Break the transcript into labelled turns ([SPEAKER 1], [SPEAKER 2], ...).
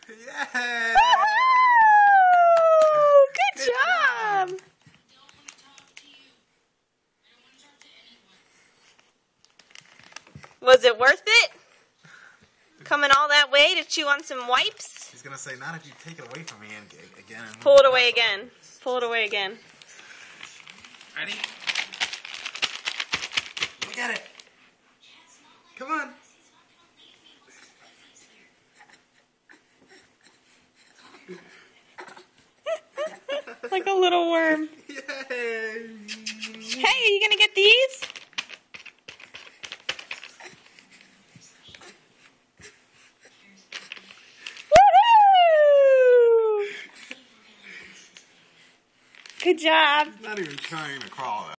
[SPEAKER 1] Yay!
[SPEAKER 2] Good job! Was it worth it? Coming all that way to chew on some wipes?
[SPEAKER 1] He's gonna say, not if you take it away from me again.
[SPEAKER 2] Pull it away again. Pull it away again.
[SPEAKER 1] Ready? Look at it. Come on.
[SPEAKER 2] Like a little worm.
[SPEAKER 1] Yay!
[SPEAKER 2] Hey, are you gonna get these? Woohoo! Good job.
[SPEAKER 1] He's not even trying to crawl.